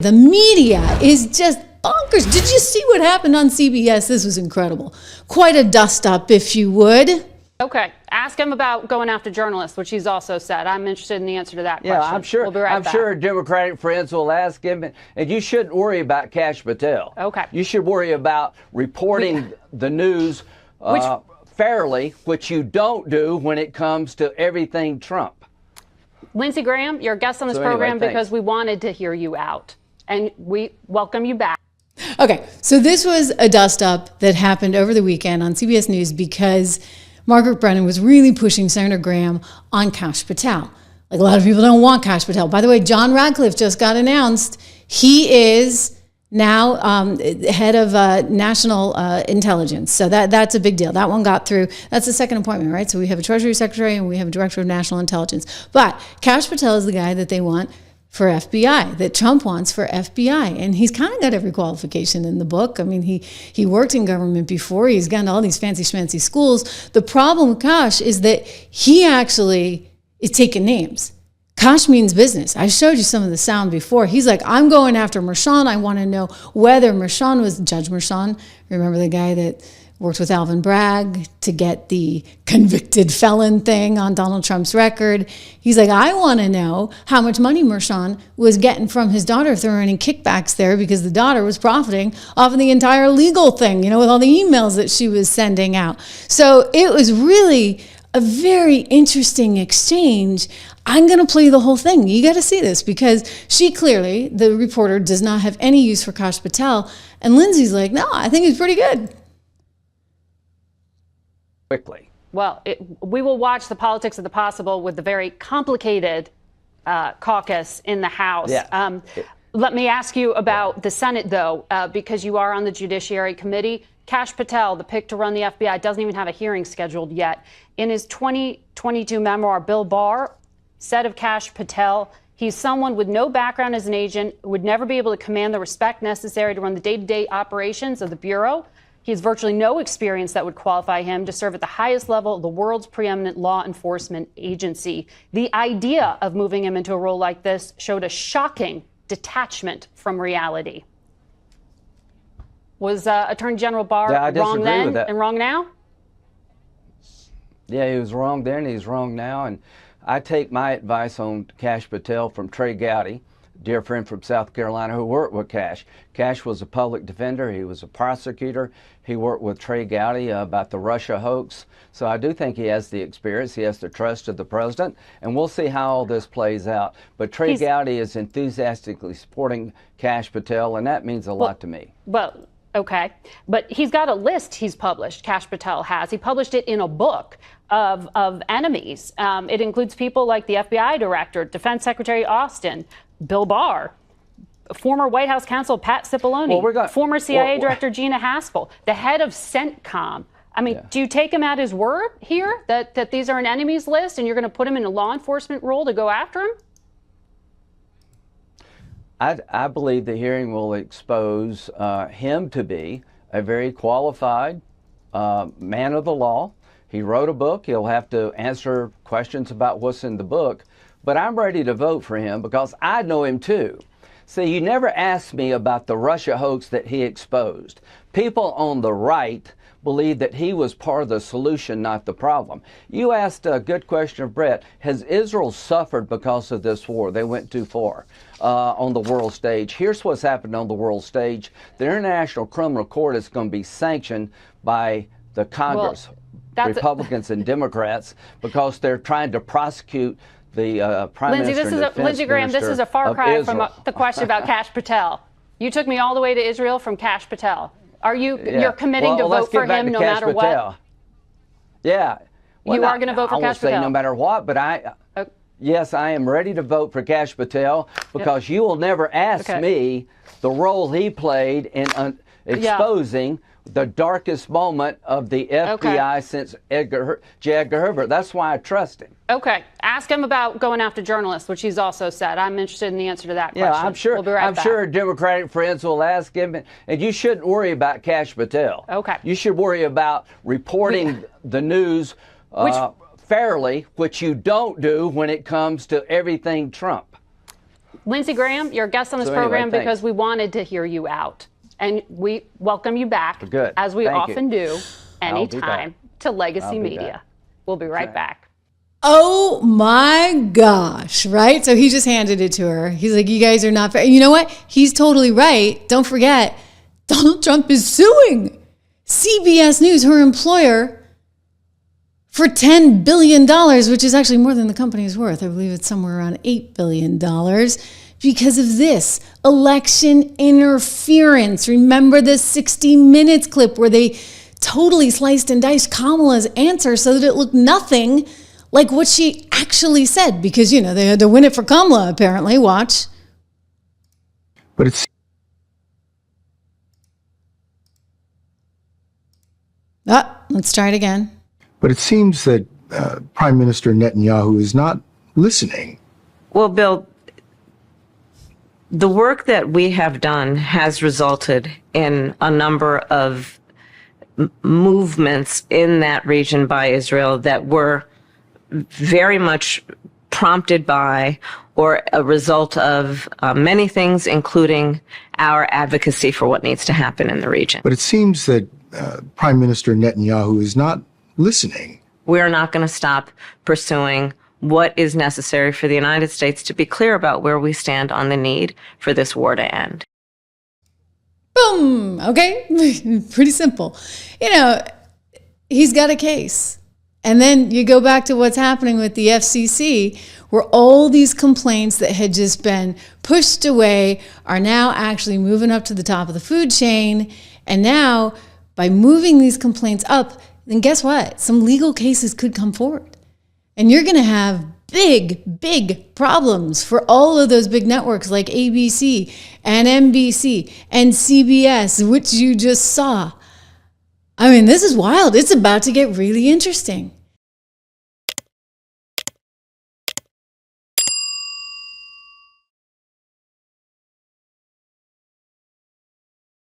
The media is just bonkers. Did you see what happened on CBS? This was incredible. Quite a dust-up, if you would. Okay. Ask him about going after journalists, which he's also said. I'm interested in the answer to that question. Yeah, I'm sure. We'll be right back. Sure Democratic friends will ask him, and you shouldn't worry about Kash Patel. Okay. You should worry about reporting the news fairly, which you don't do when it comes to everything Trump. Lindsey Graham, you're a guest on this program because we wanted to hear you out, and we welcome you back. Okay, so this was a dust-up that happened over the weekend on CBS News because Margaret Brennan was really pushing Senator Graham on Kash Patel. Like, a lot of people don't want Kash Patel. By the way, John Radcliffe just got announced. He is now head of national intelligence. So that's a big deal. That one got through. That's the second appointment, right? So we have a Treasury Secretary and we have a Director of National Intelligence. But Kash Patel is the guy that they want for FBI, that Trump wants for FBI. And he's kind of got every qualification in the book. I mean, he worked in government before. He's gone to all these fancy schmancy schools. The problem with Kash is that he actually is taking names. Kash means business. I showed you some of the sound before. He's like, I'm going after Mershon. I want to know whether Mershon was Judge Mershon. Remember the guy that worked with Alvin Bragg to get the convicted felon thing on Donald Trump's record. He's like, I want to know how much money Mershon was getting from his daughter, if there were any kickbacks there, because the daughter was profiting off of the entire legal thing, you know, with all the emails that she was sending out. So it was really a very interesting exchange. I'm going to play the whole thing. You got to see this because she clearly, the reporter, does not have any use for Kash Patel. And Lindsey's like, no, I think he's pretty good. Quickly. Well, we will watch the politics of the possible with the very complicated caucus in the House. Yeah. Let me ask you about the Senate, though, because you are on the Judiciary Committee. Kash Patel, the pick to run the FBI, doesn't even have a hearing scheduled yet. In his 2022 memoir, Bill Barr said of Kash Patel, he's someone with no background as an agent, would never be able to command the respect necessary to run the day-to-day operations of the Bureau. He has virtually no experience that would qualify him to serve at the highest level of the world's preeminent law enforcement agency. The idea of moving him into a role like this showed a shocking detachment from reality. Was Attorney General Barr wrong then and wrong now? Yeah, he was wrong then, he's wrong now. And I take my advice on Kash Patel from Trey Gowdy, dear friend from South Carolina who worked with Kash. Kash was a public defender. He was a prosecutor. He worked with Trey Gowdy about the Russia hoax. So I do think he has the experience. He has the trust of the president. And we'll see how all this plays out. But Trey Gowdy is enthusiastically supporting Kash Patel, and that means a lot to me. Well, okay. But he's got a list he's published, Kash Patel has. He published it in a book of enemies. It includes people like the FBI director, Defense Secretary Austin, Bill Barr, former White House counsel Pat Cipollone, former CIA director Gina Haspel, the head of CENTCOM. I mean, do you take him at his word here that these are an enemies list and you're going to put him in a law enforcement role to go after him? I believe the hearing will expose him to be a very qualified man of the law. He wrote a book. He'll have to answer questions about what's in the book. But I'm ready to vote for him because I know him too. See, you never asked me about the Russia hoax that he exposed. People on the right believe that he was part of the solution, not the problem. You asked a good question of Brett. Has Israel suffered because of this war? They went too far on the world stage. Here's what's happened on the world stage. The International Criminal Court is going to be sanctioned by the Congress, Republicans and Democrats, because they're trying to prosecute the Prime Minister and Defense Lindsey Graham, this is a far cry from the question about Kash Patel. You took me all the way to Israel from Kash Patel. Are you you're committing to vote for him no matter what? Yeah. Well, you are going to vote for Kash Patel? I won't say no matter what, but yes, I am ready to vote for Kash Patel because you will never ask me the role he played in exposing the darkest moment of the FBI since J. Edgar Hoover. That's why I trust him. Okay. Ask him about going after journalists, which he's also said. I'm interested in the answer to that question. Yeah, I'm sure. We'll be right back. Sure Democratic friends will ask him, and you shouldn't worry about Kash Patel. Okay. You should worry about reporting the news fairly, which you don't do when it comes to everything Trump. Lindsey Graham, you're a guest on this So anyway, program thanks. because we wanted to hear you out. And we welcome you back, Good. as we Thank you. often do, I'll be anytime, back. to Legacy I'll be Media. back. We'll be right back. Oh my gosh, right? So he just handed it to her. He's like, you guys are not fair. You know what? He's totally right. Don't forget, Donald Trump is suing CBS News, her employer, for $10 billion, which is actually more than the company is worth. I believe it's somewhere around $8 billion because of this election interference. Remember the 60 Minutes clip where they totally sliced and diced Kamala's answer so that it looked nothing like what she actually said, because, you know, they had to win it for Kamala, apparently. Watch. But it's Let's try it again. But it seems that Prime Minister Netanyahu is not listening. Well, Bill, the work that we have done has resulted in a number of movements in that region by Israel that were very much prompted by or a result of many things, including our advocacy for what needs to happen in the region. But it seems that Prime Minister Netanyahu is not listening. We're not going to stop pursuing what is necessary for the United States to be clear about where we stand on the need for this war to end. Boom. Okay. Pretty simple. You know, he's got a case. And then you go back to what's happening with the FCC, where all these complaints that had just been pushed away are now actually moving up to the top of the food chain. And now, by moving these complaints up, then guess what? Some legal cases could come forward. And you're going to have big problems for all of those big networks like ABC and NBC and CBS, which you just saw. I mean, this is wild. It's about to get really interesting.